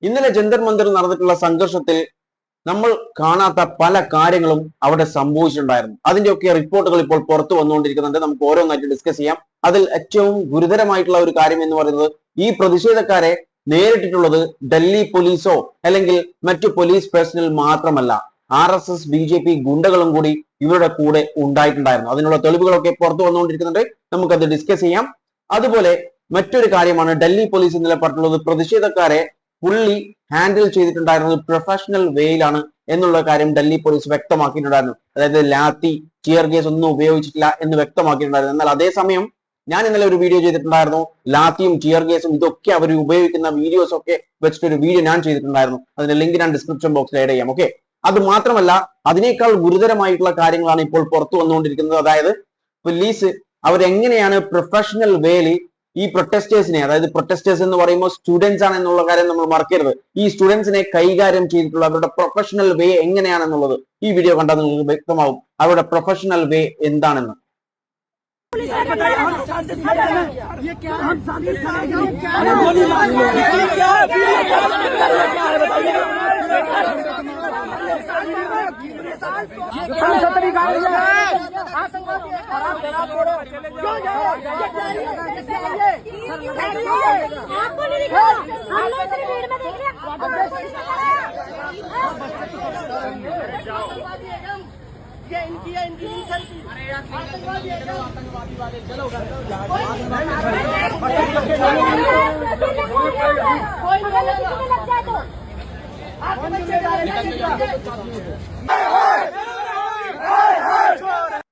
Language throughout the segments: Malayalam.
ഇന്നലെ ജന്തർ മന്ദിറിൽ നടന്നിട്ടുള്ള സംഘർഷത്തിൽ നമ്മൾ കാണാത്ത പല കാര്യങ്ങളും അവിടെ സംഭവിച്ചിട്ടുണ്ടായിരുന്നു. അതിന്റെയൊക്കെ റിപ്പോർട്ടുകൾ ഇപ്പോൾ പുറത്തു വന്നുകൊണ്ടിരിക്കുന്നുണ്ട്. നമുക്ക് ഓരോന്നായിട്ട് ഡിസ്കസ് ചെയ്യാം. അതിൽ ഏറ്റവും ഗുരുതരമായിട്ടുള്ള ഒരു കാര്യം എന്ന് പറയുന്നത്, ഈ പ്രതിഷേധക്കാരെ നേരിട്ടിട്ടുള്ളത് ഡൽഹി പോലീസോ അല്ലെങ്കിൽ മറ്റു പോലീസ് പേഴ്സണൽ മാത്രമല്ല, RSS BJP ഗുണ്ടകളും കൂടി ഇവരുടെ കൂടെ ഉണ്ടായിട്ടുണ്ടായിരുന്നു. അതിനുള്ള തെളിവുകളൊക്കെ പുറത്തു വന്നുകൊണ്ടിരിക്കുന്നുണ്ട്. നമുക്കത് ഡിസ്കസ് ചെയ്യാം. അതുപോലെ മറ്റൊരു കാര്യമാണ്, ഡൽഹി പോലീസ് ഇന്നലെ പറഞ്ഞിട്ടുള്ളത് പ്രതിഷേധക്കാരെ പുള്ളി ഹാൻഡിൽ ചെയ്തിട്ടുണ്ടായിരുന്നത് പ്രൊഫഷണൽ വേയിലാണ് എന്നുള്ള കാര്യം ഡൽഹി പോലീസ് വ്യക്തമാക്കിയിട്ടുണ്ടായിരുന്നു. അതായത് ലാത്തി, ടിയർ ഗ്യാസ് ഒന്നും ഉപയോഗിച്ചിട്ടില്ല എന്ന് വ്യക്തമാക്കിയിട്ടുണ്ടായിരുന്നു. എന്നാൽ അതേസമയം ഞാൻ ഇന്നലെ ഒരു വീഡിയോ ചെയ്തിട്ടുണ്ടായിരുന്നു, ലാത്തിയും ടിയർ ഗ്യാസും ഇതൊക്കെ അവർ ഉപയോഗിക്കുന്ന വീഡിയോസ് ഒക്കെ വെച്ചിട്ട് ഒരു വീഡിയോ ഞാൻ ചെയ്തിട്ടുണ്ടായിരുന്നു. അതിന്റെ ലിങ്ക് ഞാൻ ഡിസ്ക്രിപ്ഷൻ ബോക്സിൽ ആഡ് ചെയ്യാം. ഓക്കെ, അത് മാത്രമല്ല അതിനേക്കാൾ ഗുരുതരമായിട്ടുള്ള കാര്യങ്ങളാണ് ഇപ്പോൾ പുറത്തു വന്നുകൊണ്ടിരിക്കുന്നത്. അതായത് പോലീസ് അവരെങ്ങനെയാണ് പ്രൊഫഷണൽ വേയിൽ ഈ പ്രൊട്ടസ്റ്റേഴ്സിനെ, അതായത് പ്രൊട്ടസ്റ്റേഴ്സ് എന്ന് പറയുമ്പോൾ സ്റ്റുഡൻസ് ആണ് എന്നുള്ള കാര്യം നമ്മൾ മറക്കരുത്, ഈ സ്റ്റുഡൻസിനെ കൈകാര്യം ചെയ്തിട്ടുള്ള അവരുടെ പ്രൊഫഷണൽ വേ എങ്ങനെയാണെന്നുള്ളത് ഈ വീഡിയോ കണ്ടാൽ നിങ്ങൾക്ക് വ്യക്തമാവും അവരുടെ പ്രൊഫഷണൽ വേ എന്താണെന്ന്.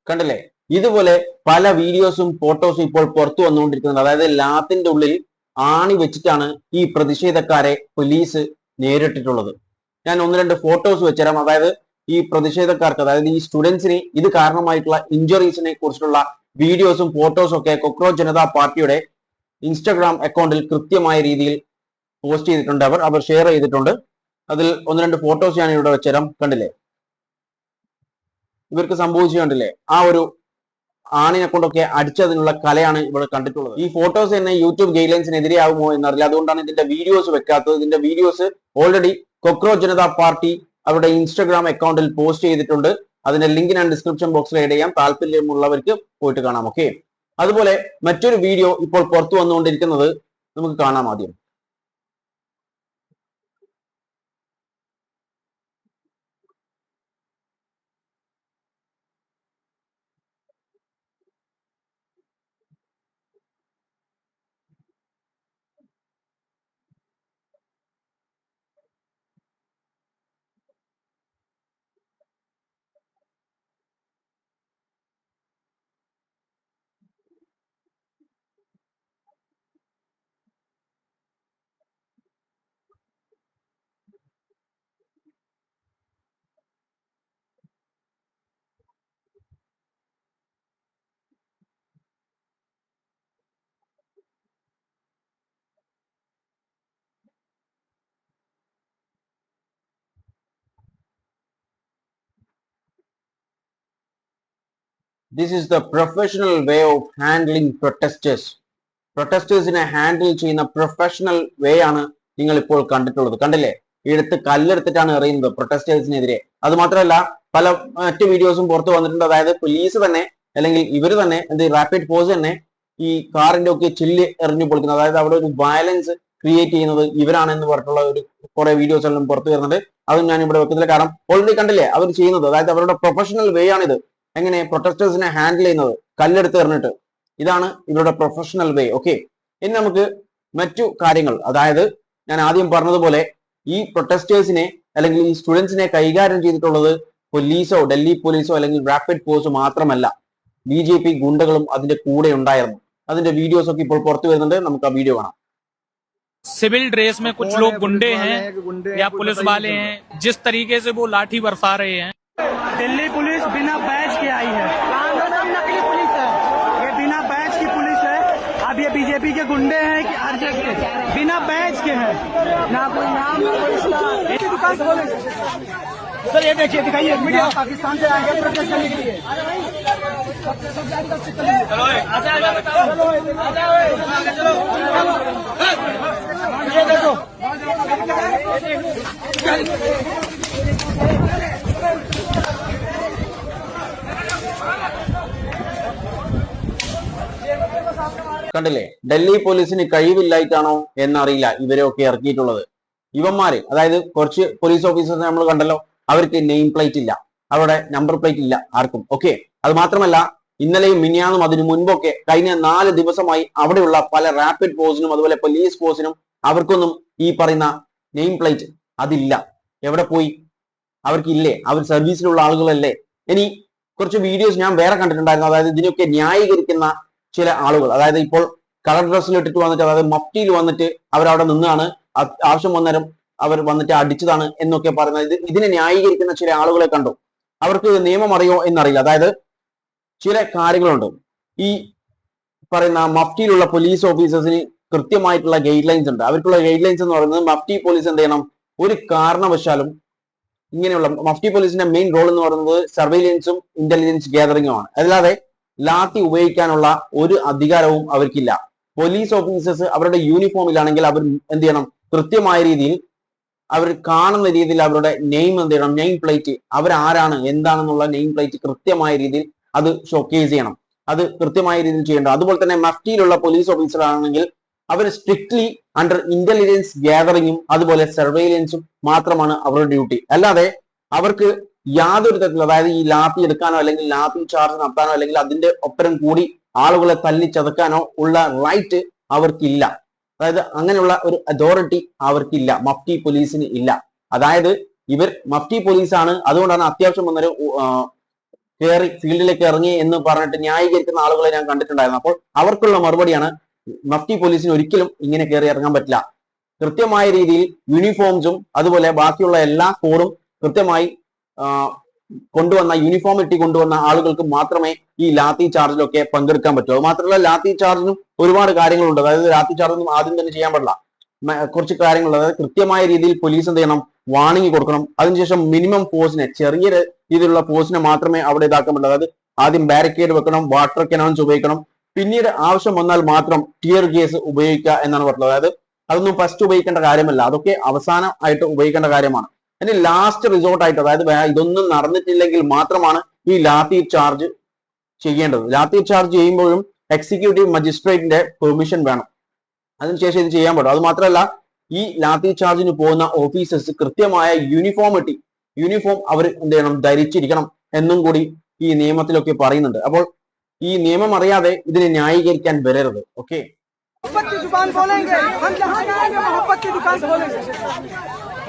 കണ്ടില്ലേ, ഇതുപോലെ പല വീഡിയോസും ഫോട്ടോസും ഇപ്പോൾ പുറത്തു വന്നുകൊണ്ടിരിക്കുന്നത്. അതായത് ലാത്തിന്റെ ഉള്ളിൽ ആണി വെച്ചിട്ടാണ് ഈ പ്രതിഷേധക്കാരെ പോലീസ് നേരിട്ടിട്ടുള്ളത്. ഞാൻ ഒന്ന് രണ്ട് ഫോട്ടോസ് വെച്ചുതരാം. അതായത് ഈ പ്രതിഷേധക്കാർക്ക്, അതായത് ഈ സ്റ്റുഡൻസിന് ഇത് കാരണമായിട്ടുള്ള ഇഞ്ചുറീസിനെ കുറിച്ചുള്ള വീഡിയോസും ഫോട്ടോസും ഒക്കെ കോക്രോച്ച് ജനതാ പാർട്ടിയുടെ ഇൻസ്റ്റാഗ്രാം അക്കൗണ്ടിൽ കൃത്യമായ രീതിയിൽ പോസ്റ്റ് ചെയ്തിട്ടുണ്ട്. അവർ ഷെയർ ചെയ്തിട്ടുണ്ട്. അതിൽ ഒന്ന് രണ്ട് ഫോട്ടോസ് ഞാൻ ഇവിടെ വെച്ചുതരാം. കണ്ടില്ലേ, ഇവർക്ക് സംഭവിച്ചു കണ്ടില്ലേ, ആ ഒരു ആണിനെ കൊണ്ടൊക്കെ അടിച്ചതിനുള്ള കലയാണ് ഇവിടെ കണ്ടിട്ടുള്ളത്. ഈ ഫോട്ടോസ് തന്നെ യൂട്യൂബ് ഗൈഡ് ലൈൻസിനെതിരെയാകുമോ എന്നറിയില്ല. അതുകൊണ്ടാണ് ഇതിന്റെ വീഡിയോസ് വെക്കാത്തത്. ഇതിന്റെ videos already cockroach Janata party അവരുടെ ഇൻസ്റ്റാഗ്രാം അക്കൗണ്ടിൽ പോസ്റ്റ് ചെയ്തിട്ടുണ്ട്. അതിന്റെ ലിങ്ക് ഞാൻ ഡിസ്ക്രിപ്ഷൻ ബോക്സിൽ ആഡ് ചെയ്യാം. താല്പര്യമുള്ളവർക്ക് പോയിട്ട് കാണാം. ഓക്കെ, അതുപോലെ മറ്റൊരു വീഡിയോ ഇപ്പോൾ പുറത്തു വന്നുകൊണ്ടിരിക്കുന്നത് നമുക്ക് കാണാം. ആദ്യം this is the professional way of handling protesters. പ്രൊട്ടസ്റ്റേഴ്സിനെ ഹാൻഡിൽ ചെയ്യുന്ന പ്രൊഫഷണൽ വേ ആണ് നിങ്ങൾ ഇപ്പോൾ കണ്ടിട്ടുള്ളത്. കണ്ടില്ലേ, എടുത്ത് കല്ലെടുത്തിട്ടാണ് എറിയുന്നത് പ്രൊട്ടസ്റ്റേഴ്സിനെതിരെ. അത് മാത്രമല്ല പല മറ്റു വീഡിയോസും പുറത്തു വന്നിട്ടുണ്ട്. അതായത് പോലീസ് തന്നെ അല്ലെങ്കിൽ ഇവർ തന്നെ റാപ്പിഡ് ഫോഴ്സ് തന്നെ ഈ കാറിന്റെ ഒക്കെ ചില്ല് എറിഞ്ഞു പൊളിക്കുന്നത്, അതായത് അവിടെ ഒരു വയലൻസ് ക്രിയേറ്റ് ചെയ്യുന്നത് ഇവരാണെന്ന് പറഞ്ഞിട്ടുള്ള ഒരു കുറെ വീഡിയോസ് എല്ലാം പുറത്തു വരുന്നുണ്ട്. അതും ഞാൻ ഇവിടെ വെക്കുന്നില്ല. കാരണം ഓൾറെഡി കണ്ടില്ലേ അവർ ചെയ്യുന്നത്. അതായത് അവരുടെ പ്രൊഫഷണൽ വേ ആണിത്. എങ്ങനെ പ്രൊട്ടസ്റ്റേഴ്സിനെ ഹാൻഡിൽ ചെയ്യുന്നത്, കല്ലെടുത്ത് എറിഞ്ഞിട്ട്. ഇതാണ് ഇവരുടെ പ്രൊഫഷണൽ വേ. ഓക്കെ, ഇനി നമുക്ക് മറ്റു കാര്യങ്ങൾ, അതായത് ഞാൻ ആദ്യം പറഞ്ഞതുപോലെ ഈ പ്രൊട്ടസ്റ്റേഴ്സിനെ അല്ലെങ്കിൽ ഈ സ്റ്റുഡൻസിനെ കൈകാര്യം ചെയ്തിട്ടുള്ളത് പോലീസോ ഡൽഹി പോലീസോ അല്ലെങ്കിൽ റാപ്പിഡ് ഫോഴ്സോ മാത്രമല്ല, BJP ഗുണ്ടകളും അതിന്റെ കൂടെ ഉണ്ടായിരുന്നു. അതിന്റെ വീഡിയോസ് ഒക്കെ ഇപ്പോൾ പുറത്തു വരുന്നുണ്ട്. നമുക്ക് ആ വീഡിയോ കാണാം. सिविल ड्रेस में कुछ लोग गुंडे हैं या पुलिस वाले हैं, जिस तरीके से वो लाठी बरसा रहे हैं। दिल्ली पुलिस बिना बैच के आई है, नकली पुलिस है, ये बिना बैच की पुलिस है। अब ये बीजेपी के गुंडे हैं कि RSS के, बिना बैच के हैं, ना कोई नाम ना कोई दुकान खोले। सर ये देखिए, दिखाइए मीडिया, पाकिस्तान से आए हैं प्रोटेस्ट करने के लिए। चलो ये देखो കണ്ടില്ലേ, ഡൽഹി പോലീസിന് കഴിവില്ലായിട്ടാണോ എന്നറിയില്ല ഇവരെയൊക്കെ ഇറക്കിയിട്ടുള്ളത്. ഇവന്മാര്, അതായത് കുറച്ച് പോലീസ് ഓഫീസേഴ്സ് നമ്മൾ കണ്ടല്ലോ, അവർക്ക് നെയിം പ്ലേറ്റ് ഇല്ല, അവരുടെ നമ്പർ പ്ലേറ്റ് ഇല്ല ആർക്കും. ഓക്കെ, അത് മാത്രമല്ല ഇന്നലെയും മിനിയാന്നും അതിനു മുൻപൊക്കെ കഴിഞ്ഞ 4 ദിവസമായി അവിടെയുള്ള പല റാപ്പിഡ് ഫോഴ്സിനും അതുപോലെ പോലീസ് ഫോഴ്സിനും അവർക്കൊന്നും ഈ പറയുന്ന നെയിം പ്ലേറ്റ് അതില്ല. എവിടെ പോയി? അവർക്കില്ലേ? അവർ സർവീസിലുള്ള ആളുകളല്ലേ? ഇനി കുറച്ച് വീഡിയോസ് ഞാൻ വേറെ കണ്ടിട്ടുണ്ടായിരുന്നു. അതായത് ഇതിനൊക്കെ ന്യായീകരിക്കുന്ന ചില ആളുകൾ, അതായത് ഇപ്പോൾ കളർ ഡ്രസ്സിൽ ഇട്ടിട്ട് വന്നിട്ട്, അതായത് മഫ്റ്റിയിൽ വന്നിട്ട് അവരവിടെ നിന്നാണ്, ആവശ്യം വന്നേരം അവർ വന്നിട്ട് അടിച്ചതാണ് എന്നൊക്കെ പറയുന്നത്. ഇതിനെ ന്യായീകരിക്കുന്ന ചില ആളുകളെ കണ്ടു. അവർക്ക് നിയമം അറിയോ എന്നറിയില്ല. അതായത് ചില കാര്യങ്ങളുണ്ട്. ഈ പറയുന്ന മഫ്റ്റിയിലുള്ള പോലീസ് ഓഫീസേഴ്സിന് കൃത്യമായിട്ടുള്ള ഗൈഡ് ലൈൻസ് ഉണ്ട്. അവർക്കുള്ള ഗൈഡ് ലൈൻസ് എന്ന് പറയുന്നത്, മഫ്റ്റി പോലീസ് എന്ത് ചെയ്യണം, ഒരു കാരണവശാലും ഇങ്ങനെയുള്ള മഫ്റ്റി പോലീസിന്റെ മെയിൻ റോൾ എന്ന് പറയുന്നത് സർവൈലൻസും ഇന്റലിജൻസ് ഗ്യാതറിംഗും ആണ്. അല്ലാതെ ലാത്തി ഉപയോഗിക്കാനുള്ള ഒരു അധികാരവും അവർക്കില്ല. പോലീസ് ഓഫീസേഴ്സ് അവരുടെ യൂണിഫോമിലാണെങ്കിൽ അവർ എന്ത് ചെയ്യണം, കൃത്യമായ രീതിയിൽ അവർ കാണുന്ന രീതിയിൽ അവരുടെ നെയിം എന്ത് ചെയ്യണം, നെയിം പ്ലേറ്റ്, അവരാരാണ് എന്താണെന്നുള്ള നെയിം പ്ലേറ്റ് കൃത്യമായ രീതിയിൽ അത് ഷോക്കേസ് ചെയ്യണം. അത് കൃത്യമായ രീതിയിൽ ചെയ്യേണ്ടത്. അതുപോലെ തന്നെ മഫ്റ്റിയിലുള്ള പോലീസ് ഓഫീസർ ആണെങ്കിൽ അവർ സ്ട്രിക്ട്ലി അണ്ടർ ഇന്റലിജൻസ് ഗ്യാതറിംഗും അതുപോലെ സർവൈലൻസും മാത്രമാണ് അവരുടെ ഡ്യൂട്ടി. അല്ലാതെ അവർക്ക് യാതൊരു തരത്തിലും, അതായത് ഈ ലാത്തി എടുക്കാനോ അല്ലെങ്കിൽ ലാത്തി ചാർജ് നടത്താനോ അല്ലെങ്കിൽ അതിന്റെ ഒപ്പരം കൂടി ആളുകളെ തല്ലി ചതക്കാനോ ഉള്ള റൈറ്റ് അവർക്കില്ല. അതായത് അങ്ങനെയുള്ള ഒരു അതോറിറ്റി അവർക്കില്ല, മഫ്റ്റി പോലീസിന് ഇല്ല. അതായത് ഇവർ മഫ്റ്റി പോലീസാണ്, അതുകൊണ്ടാണ് അത്യാവശ്യം വന്നൊരു കയറി ഫീൽഡിലേക്ക് ഇറങ്ങി എന്ന് പറഞ്ഞിട്ട് ന്യായീകരിക്കുന്ന ആളുകളെ ഞാൻ കണ്ടിട്ടുണ്ടായിരുന്നു. അപ്പോൾ അവർക്കുള്ള മറുപടിയാണ്, മഫ്റ്റി പോലീസിന് ഒരിക്കലും ഇങ്ങനെ കയറി ഇറങ്ങാൻ പറ്റില്ല. കൃത്യമായ രീതിയിൽ യൂണിഫോംസും അതുപോലെ ബാക്കിയുള്ള എല്ലാ കോഡും കൃത്യമായി കൊണ്ടുവന്ന, യൂണിഫോമിറ്റി കൊണ്ടുവന്ന ആളുകൾക്ക് മാത്രമേ ഈ ലാത്തി ചാർജിലൊക്കെ പങ്കെടുക്കാൻ പറ്റൂ. അത് മാത്രമല്ല, ലാത്തി ചാർജിനും ഒരുപാട് കാര്യങ്ങളുണ്ട്. അതായത് ലാത്തി ചാർജൊന്നും ആദ്യം തന്നെ ചെയ്യാൻ പാടില്ല. കുറച്ച് കാര്യങ്ങളുണ്ട്. അതായത് കൃത്യമായ രീതിയിൽ പോലീസ് എന്ത് ചെയ്യണം, വാണിംഗ് കൊടുക്കണം. അതിനുശേഷം മിനിമം ഫോഴ്സിനെ, ചെറിയ രീതിയിലുള്ള ഫോഴ്സിനെ മാത്രമേ അവിടെ ഇതാക്കാൻ പറ്റുള്ളൂ. അതായത് ആദ്യം ബാരിക്കേഡ് വെക്കണം, വാട്ടർ കനോൺസ് ഉപയോഗിക്കണം, പിന്നീട് ആവശ്യം വന്നാൽ മാത്രം ടിയർ ഗ്യാസ് ഉപയോഗിക്കുക എന്നാണ് പറഞ്ഞത്. അതായത് അതൊന്നും ഫസ്റ്റ് ഉപയോഗിക്കേണ്ട കാര്യമല്ല, അതൊക്കെ അവസാനമായിട്ട് ഉപയോഗിക്കേണ്ട കാര്യമാണ്. ഇനി ലാസ്റ്റ് റിസോർട്ട് ആയിട്ട്, അതായത് ഇതൊന്നും നടന്നിട്ടില്ലെങ്കിൽ മാത്രമാണ് ഈ ലാത്തി ചാർജ് ചെയ്യേണ്ടത്. ലാത്തി ചാർജ് ചെയ്യുമ്പോഴും എക്സിക്യൂട്ടീവ് മജിസ്ട്രേറ്റിന്റെ പെർമിഷൻ വേണം. അതിനുശേഷം ഇത് ചെയ്യാൻ പറ്റും. അത് മാത്രമല്ല, ഈ ലാത്തി ചാർജിന് പോകുന്ന ഓഫീസേഴ്സ് കൃത്യമായ യൂണിഫോം അവർ എന്ത് ചെയ്യണം, ധരിച്ചിരിക്കണം എന്നും കൂടി ഈ നിയമത്തിലൊക്കെ പറയുന്നുണ്ട്. അപ്പോൾ ഈ നിയമം അറിയാതെ ഇതിനെ ന്യായീകരിക്കാൻ വരരുത്. ഓക്കെ,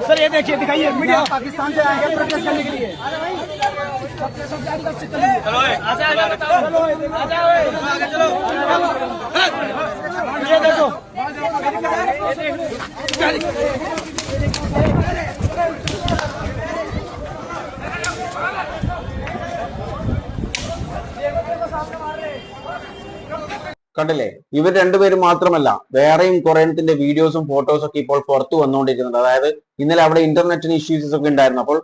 सर ये देखिए, दिखाइए मीडिया, पाकिस्तान से आए हैं प्रोटेस्ट करने के लिए। ये देखो, കണ്ടില്ലേ, ഇവർ രണ്ടുപേരും മാത്രമല്ല, വേറെയും കുറേത്തിന്റെ വീഡിയോസും ഫോട്ടോസും ഒക്കെ ഇപ്പോൾ പുറത്തു വന്നുകൊണ്ടിരിക്കുന്നുണ്ട്. അതായത് ഇന്നലെ അവിടെ ഇന്റർനെറ്റിന് ഇഷ്യൂസ് ഒക്കെ ഉണ്ടായിരുന്നു. അപ്പോൾ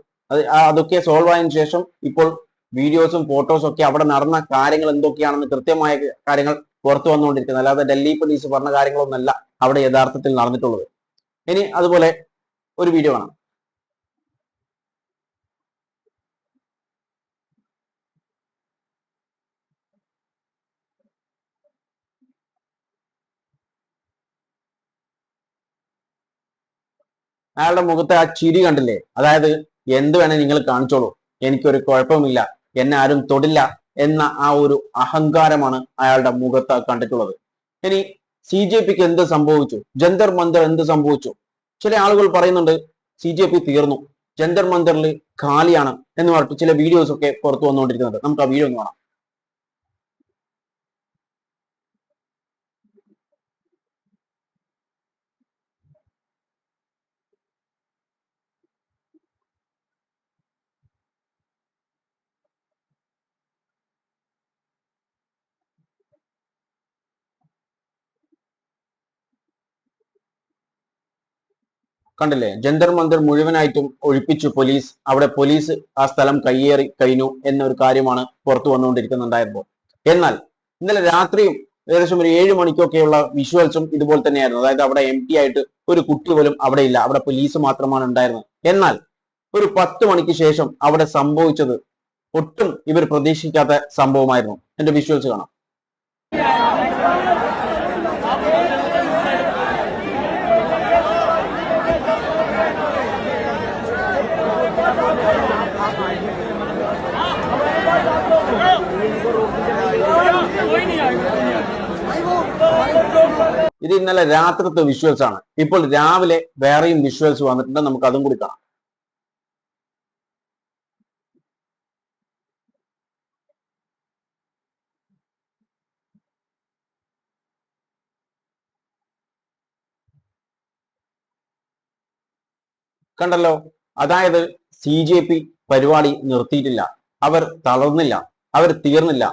അതൊക്കെ സോൾവ് ആയതിനു ശേഷം ഇപ്പോൾ വീഡിയോസും ഫോട്ടോസും ഒക്കെ അവിടെ നടന്ന കാര്യങ്ങൾ എന്തൊക്കെയാണെന്ന് കൃത്യമായ കാര്യങ്ങൾ പുറത്തു വന്നുകൊണ്ടിരിക്കുന്നത്. അല്ലാതെ ഡൽഹി പോലീസ് പറഞ്ഞ കാര്യങ്ങളൊന്നല്ല അവിടെ യഥാർത്ഥത്തിൽ നടന്നിട്ടുള്ളത്. ഇനി അതുപോലെ ഒരു വീഡിയോ കാണാം. അയാളുടെ മുഖത്തെ ആ ചിരി കണ്ടില്ലേ? അതായത് എന്ത് വേണേ നിങ്ങൾ കാണിച്ചോളൂ, എനിക്കൊരു കുഴപ്പമില്ല, എന്നെ ആരും തൊടില്ല എന്ന ആ ഒരു അഹങ്കാരമാണ് അയാളുടെ മുഖത്ത് കണ്ടിട്ടുള്ളത്. ഇനി CJPക്ക് എന്ത് സംഭവിച്ചു? ജന്തർ മന്ദർ എന്ത് സംഭവിച്ചു? ചില ആളുകൾ പറയുന്നുണ്ട് CJP തീർന്നു, ജന്തർ മന്ദറിൽ ഖാലിയാണ് എന്ന് പറഞ്ഞിട്ട് ചില വീഡിയോസ് ഒക്കെ പുറത്തു വന്നുകൊണ്ടിരിക്കുന്നുണ്ട്. നമുക്ക് ആ വീഡിയോ ഒന്ന് കാണാം. കണ്ടില്ലേ, ജന്തർ മന്ദർ മുഴുവനായിട്ടും ഒഴിപ്പിച്ചു പോലീസ്. അവിടെ പോലീസ് ആ സ്ഥലം കയ്യേറി കഴിഞ്ഞു എന്നൊരു കാര്യമാണ് പുറത്തു വന്നുകൊണ്ടിരിക്കുന്നുണ്ടായിരുന്നത്. എന്നാൽ ഇന്നലെ രാത്രിയും ഏകദേശം ഒരു 7 മണിക്കൊക്കെയുള്ള വിഷ്വൽസും ഇതുപോലെ തന്നെയായിരുന്നു. അതായത് അവിടെ എംടി ആയിട്ട് ഒരു കുട്ടി പോലും അവിടെ ഇല്ല, അവിടെ പോലീസ് മാത്രമാണ് ഉണ്ടായിരുന്നത്. എന്നാൽ ഒരു 10 മണിക്ക് ശേഷം അവിടെ സംഭവിച്ചത് ഒട്ടും ഇവർ പ്രതീക്ഷിക്കാത്ത സംഭവമായിരുന്നു. എന്റെ വിഷ്വൽസ് കാണാം. ഇത് ഇന്നലെ രാത്രിത്തെ വിഷ്വൽസ് ആണ്. ഇപ്പോൾ രാവിലെ വേറെയും വിഷ്വൽസ് വന്നിട്ടുണ്ട്, നമുക്ക് അതും കൂടി കാണാം. കണ്ടല്ലോ, അതായത് CJP പരിപാടി നിർത്തിയിട്ടില്ല, അവർ തളർന്നില്ല, അവർ തീർന്നില്ല.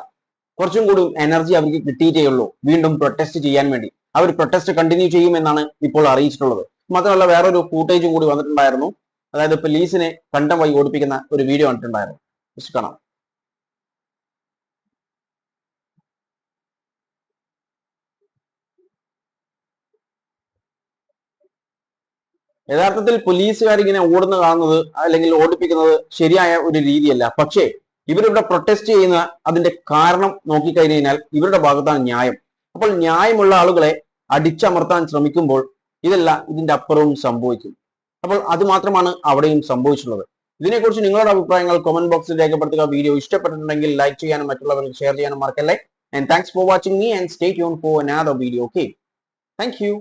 കുറച്ചും കൂടി എനർജി അവർക്ക് കിട്ടിയിട്ടേ ഉള്ളൂ വീണ്ടും പ്രൊട്ടസ്റ്റ് ചെയ്യാൻ വേണ്ടി. അവർ പ്രൊട്ടസ്റ്റ് കണ്ടിന്യൂ ചെയ്യുമെന്നാണ് ഇപ്പോൾ അറിയിച്ചിട്ടുള്ളത്. മാത്രമല്ല വേറൊരു ഫൂട്ടേജും കൂടി വന്നിട്ടുണ്ടായിരുന്നു. അതായത് പോലീസിനെ കണ്ടം വഴി ഓടിപ്പിക്കുന്ന ഒരു വീഡിയോ കണ്ടിട്ടുണ്ടായിരുന്നു. കാണാം. യഥാർത്ഥത്തിൽ പോലീസുകാർ ഇങ്ങനെ ഓടുന്ന കാണുന്നത് അല്ലെങ്കിൽ ഓടിപ്പിക്കുന്നത് ശരിയായ ഒരു രീതിയല്ല. പക്ഷേ ഇവരിവിടെ പ്രൊട്ടസ്റ്റ് ചെയ്യുന്ന അതിന്റെ കാരണം നോക്കിക്കഴിഞ്ഞു കഴിഞ്ഞാൽ ഇവരുടെ ഭാഗത്താണ് ന്യായം. അപ്പോൾ ന്യായമുള്ള ആളുകളെ അടിച്ചമർത്താൻ ശ്രമിക്കുമ്പോൾ ഇതെല്ലാം ഇതിന്റെ അപ്പുറവും സംഭവിക്കും. അപ്പോൾ അത് മാത്രമാണ് അവിടെയും സംഭവിച്ചിട്ടുള്ളത്. ഇതിനെക്കുറിച്ച് നിങ്ങളുടെ അഭിപ്രായങ്ങൾ കമന്റ് ബോക്സിൽ രേഖപ്പെടുത്തുക. വീഡിയോ ഇഷ്ടപ്പെട്ടിട്ടുണ്ടെങ്കിൽ ലൈക്ക് ചെയ്യാനും മറ്റുള്ളവർക്ക് ഷെയർ ചെയ്യാനും മറക്കല്ലേ. And thanks for watching me and stay tuned for another video. Okay, thank you.